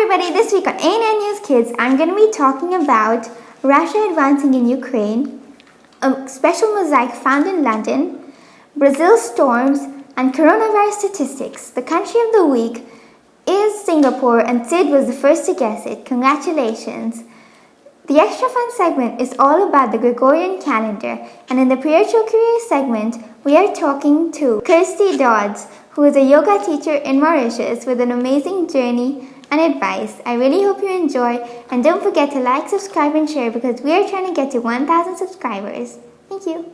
everybody, this week on ANN News Kids, I'm going to be talking about Russia advancing in Ukraine, a special mosaic found in London, Brazil storms, and coronavirus statistics. The country of the week is Singapore, and Sid was the first to guess it. Congratulations. The Extra Fun segment is all about the Gregorian calendar, and in the Spiritual Career segment, we are talking to Kirsty Dodds, who is a yoga teacher in Mauritius with an amazing journey and advice. I really hope you enjoy, and don't forget to like, subscribe, and share because we are trying to get to 1,000 subscribers. Thank you.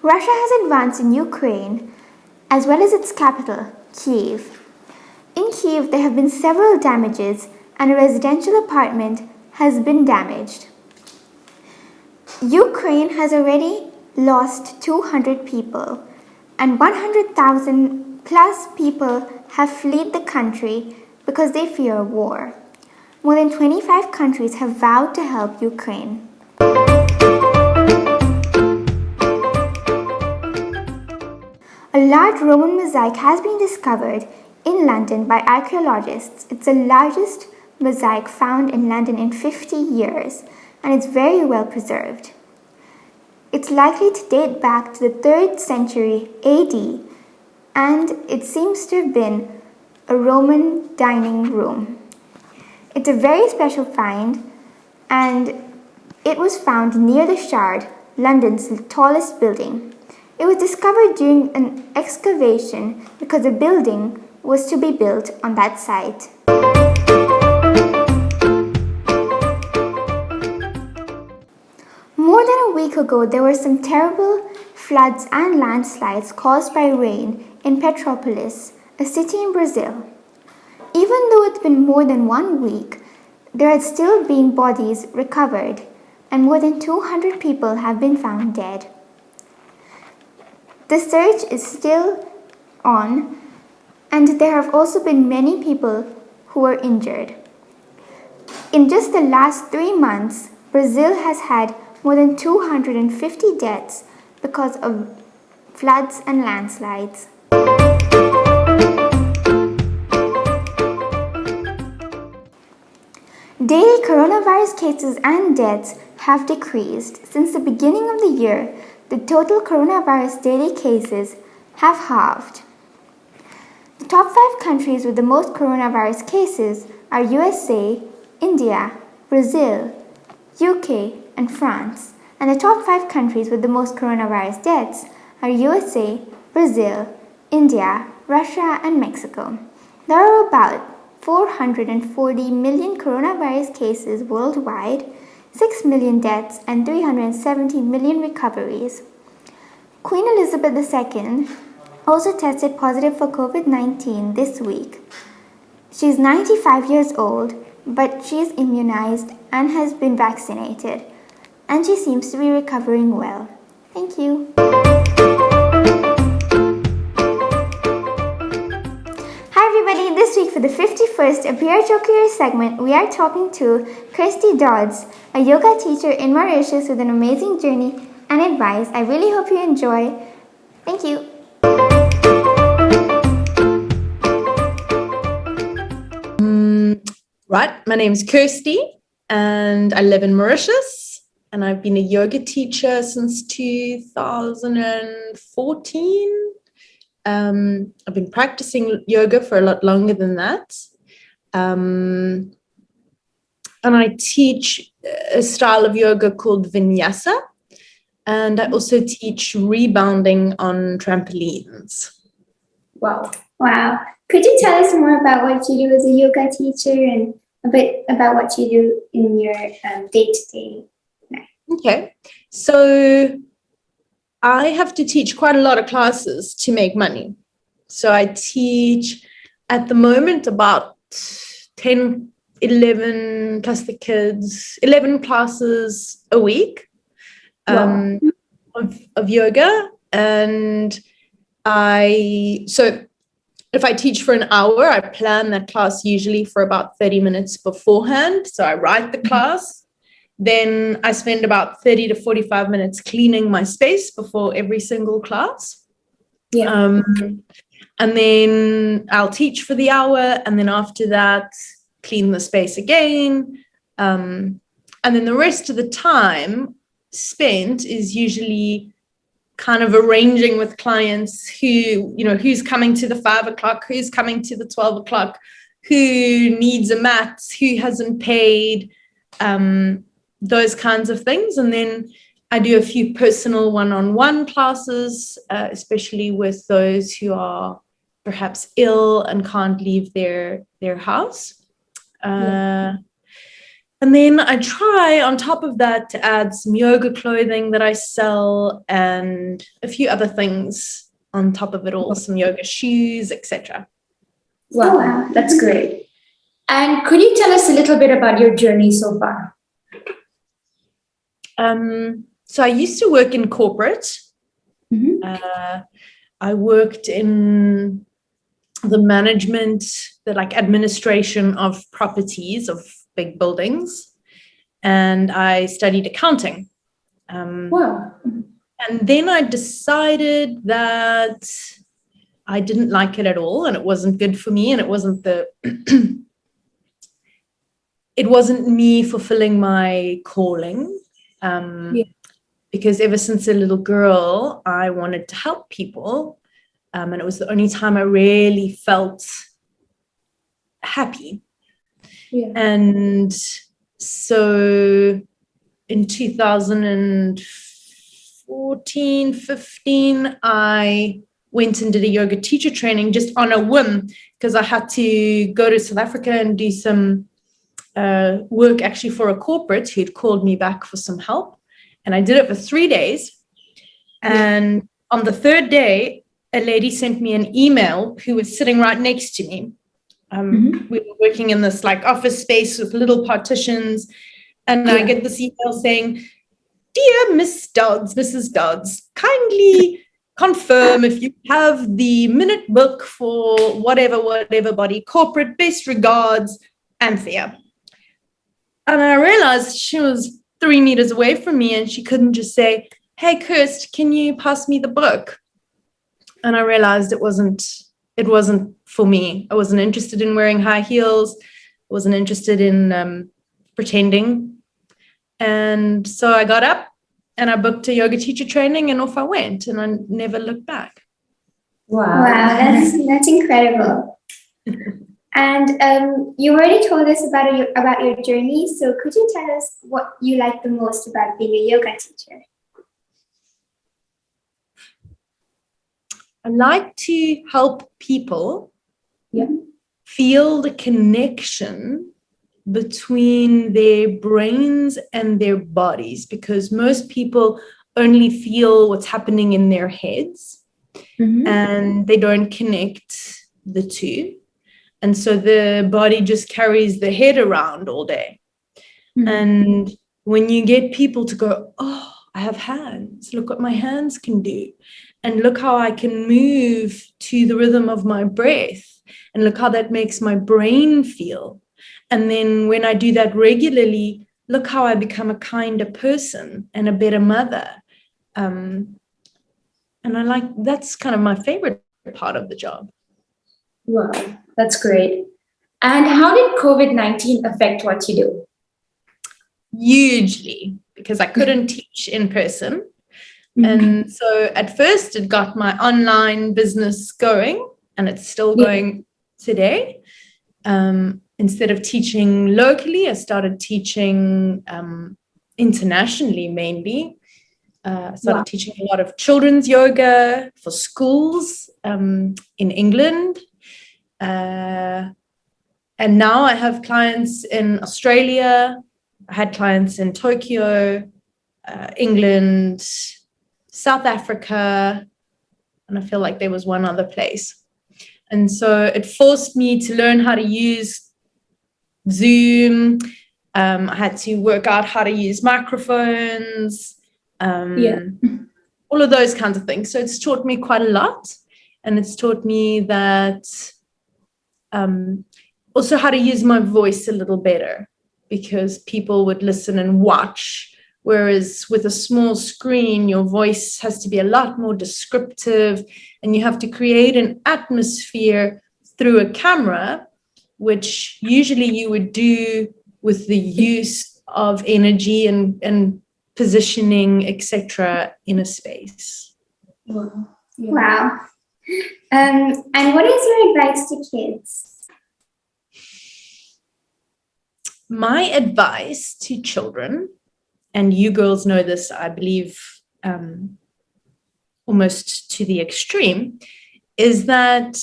Russia has advanced in Ukraine, as well as its capital, Kyiv. In Kyiv, there have been several damages, and a residential apartment has been damaged. Ukraine has already lost 200 people, and 100,000 plus people have fled the country because they fear war. More than 25 countries have vowed to help Ukraine. A large Roman mosaic has been discovered in London by archaeologists. It's the largest mosaic found in London in 50 years, and it's very well preserved. It's likely to date back to the 3rd century AD, and it seems to have been a Roman dining room. It's a very special find, and it was found near the Shard, London's tallest building. It was discovered during an excavation because a building was to be built on that site. More than a week ago, there were some terrible floods and landslides caused by rain in Petropolis, a city in Brazil. Even though it's been more than 1 week, there had still been bodies recovered, and more than 200 people have been found dead. The search is still on, and there have also been many people who were injured. In just the last 3 months, Brazil has had more than 250 deaths because of floods and landslides. Daily coronavirus cases and deaths have decreased. Since the beginning of the year, the total coronavirus daily cases have halved. The top 5 countries with the most coronavirus cases are USA, India, Brazil, UK, and France. And the top 5 countries with the most coronavirus deaths are USA, Brazil, India, Russia, and Mexico. There are about 440 million coronavirus cases worldwide, 6 million deaths, and 370 million recoveries. Queen Elizabeth II also tested positive for COVID-19 this week. She's 95 years old, but she is immunized and has been vaccinated, and she seems to be recovering well. Thank you. Hi everybody, this week for the 51st Spiritual Career segment, we are talking to Kirsty Dodds, a yoga teacher in Mauritius with an amazing journey and advice. I really hope you enjoy. Thank you. Right, my name is Kirsty and I live in Mauritius, and I've been a yoga teacher since 2014. I've been practicing yoga for a lot longer than that. And I teach a style of yoga called vinyasa, and I also teach rebounding on trampolines. Wow. Could you tell us more about what you do as a yoga teacher and a bit about what you do in your day-to-day life? Okay, so I have to teach quite a lot of classes to make money. So I teach at the moment about 10, 11 plus the kids, 11 classes a week of yoga. And so if I teach for an hour, I plan that class usually for about 30 minutes beforehand. So I write the class, then I spend about 30 to 45 minutes cleaning my space before every single class. Yeah. And then I'll teach for the hour, and then after that, clean the space again. And then the rest of the time spent is usually kind of arranging with clients who's coming to the 5 o'clock, who's coming to the 12 o'clock, who needs a mat, who hasn't paid, those kinds of things. And then I do a few personal one-on-one classes, especially with those who are perhaps ill and can't leave their house. And then I try on top of that to add some yoga clothing that I sell and a few other things on top of it all, some yoga shoes, etc. Wow, that's great. And could you tell us a little bit about your journey so far? So I used to work in corporate. I worked in the management, the administration of properties, of big buildings, and I studied accounting. Wow. And then I decided that I didn't like it at all, and it wasn't good for me, and it wasn't it wasn't me fulfilling my calling. Because ever since a little girl, I wanted to help people, and it was the only time I really felt happy. And so in 2014, 15, I went and did a yoga teacher training just on a whim, because I had to go to South Africa and do some work actually for a corporate who'd called me back for some help. And I did it for 3 days. And on the third day, a lady sent me an email who was sitting right next to me. We were working in this office space with little partitions. And I get this email saying, "Dear Miss Dodds, Mrs. Dodds, kindly confirm if you have the minute book for whatever body, corporate, best regards, Anthea." And I realized she was 3 meters away from me, and she couldn't just say, "Hey, Kirst, can you pass me the book?" And I realized it wasn't for me. I wasn't interested in wearing high heels. I wasn't interested in pretending. And so I got up and I booked a yoga teacher training, and off I went, and I never looked back. Wow, that's incredible. And you already told us about your journey. So could you tell us what you like the most about being a yoga teacher? I like to help people feel the connection between their brains and their bodies, because most people only feel what's happening in their heads and they don't connect the two. And so the body just carries the head around all day. And when you get people to go, "Oh, I have hands. Look what my hands can do. And look how I can move to the rhythm of my breath. And look how that makes my brain feel. And then when I do that regularly, look how I become a kinder person and a better mother." And that's kind of my favorite part of the job. Wow, that's great. And how did COVID-19 affect what you do? Hugely, because I couldn't teach in person. And so at first it got my online business going, and it's still going today. Instead of teaching locally, I started teaching internationally mainly. I started teaching a lot of children's yoga for schools in England. And now I have clients in Australia. I had clients in Tokyo, England, South Africa, and I feel like there was one other place. And so it forced me to learn how to use Zoom. I had to work out how to use microphones, all of those kinds of things. So it's taught me quite a lot. And it's taught me that also how to use my voice a little better, because people would listen and watch. Whereas with a small screen, your voice has to be a lot more descriptive, and you have to create an atmosphere through a camera, which usually you would do with the use of energy and positioning, etc., in a space. Wow. Wow. And what is your advice to kids? My advice to children, and you girls know this, I believe, almost to the extreme, is that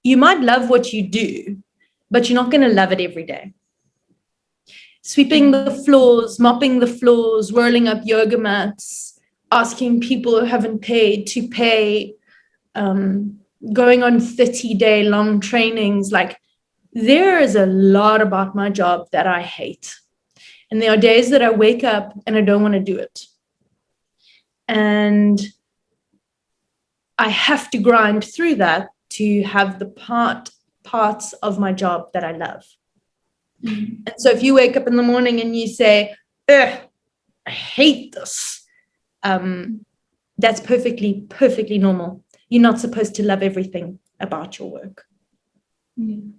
you might love what you do, but you're not going to love it every day. Sweeping the floors, mopping the floors, rolling up yoga mats, asking people who haven't paid to pay, going on 30-day long trainings. Like, there is a lot about my job that I hate. And there are days that I wake up and I don't want to do it. And I have to grind through that to have the parts of my job that I love. Mm-hmm. And so if you wake up in the morning and you say, I hate this, that's perfectly normal. You're not supposed to love everything about your work. Mm-hmm.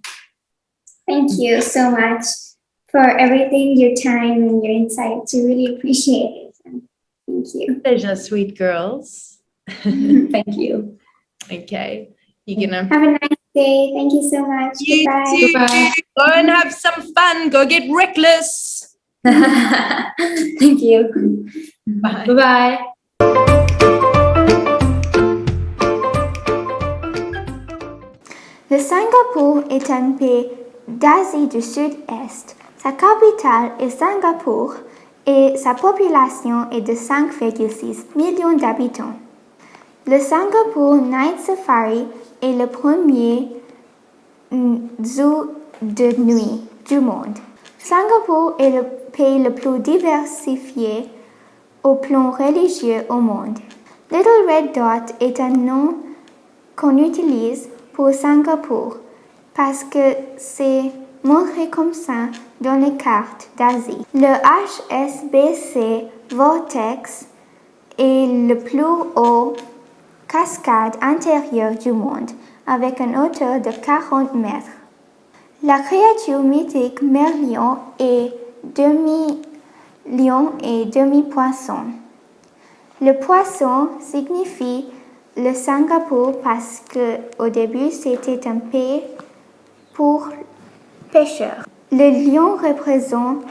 Thank you so much for everything, your time and your insights. We really appreciate it. Thank you. Pleasure, sweet girls. Thank you. Okay. You're gonna have a nice day. Thank you so much. You Goodbye. too. Goodbye. Go and have some fun. Go get reckless. Thank you. Bye. Bye-bye. Le Singapour est un pays d'Asie du Sud-Est. Sa capitale est Singapour et sa population est de 5,6 millions d'habitants. Le Singapour Night Safari est le premier zoo de nuit du monde. Singapour est le pays le plus diversifié au plan religieux au monde. Little Red Dot est un nom qu'on utilise pour Singapour parce que c'est montré comme ça dans les cartes d'Asie. Le HSBC Vortex est le plus haut cascade intérieure du monde avec une hauteur de 40 mètres. La créature mythique Merlion est demi-lion et demi-poisson. Le poisson signifie le Singapour parce que au début c'était un pays pour pêcheurs. Le lion représente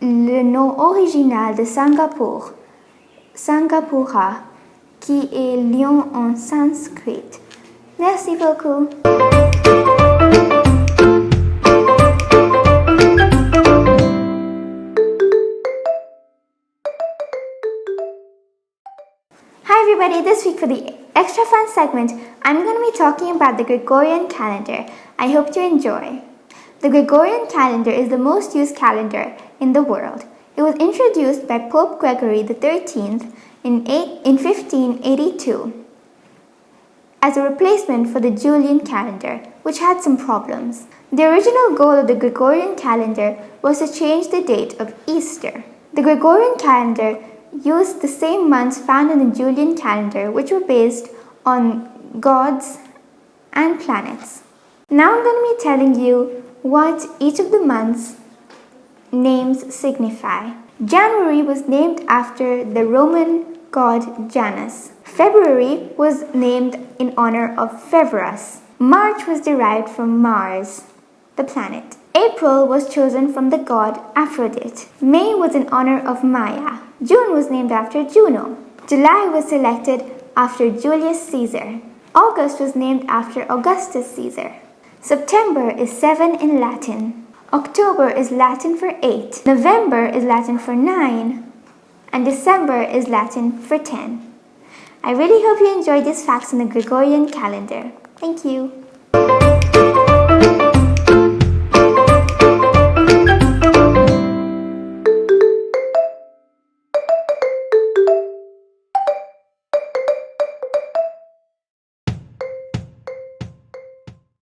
le nom original de Singapour, Singapura, qui est lion en sanskrit. Merci beaucoup. Hi everybody, this week for the extra fun segment, I'm going to be talking about the Gregorian calendar. I hope you enjoy. The Gregorian calendar is the most used calendar in the world. It was introduced by Pope Gregory XIII in 1582 as a replacement for the Julian calendar, which had some problems. The original goal of the Gregorian calendar was to change the date of Easter. The Gregorian calendar used the same months found in the Julian calendar, which were based on gods and planets. Now I'm going to be telling you what each of the months' names signify. January was named after the Roman god Janus. February was named in honor of Februarus. March was derived from Mars, the planet. April was chosen from the god Aphrodite. May was in honor of Maya. June was named after Juno. July was selected after Julius Caesar. August was named after Augustus Caesar. September is 7 in Latin. October is Latin for 8. November is Latin for 9. and December is Latin for 10. I really hope you enjoyed these facts on the Gregorian calendar. Thank you.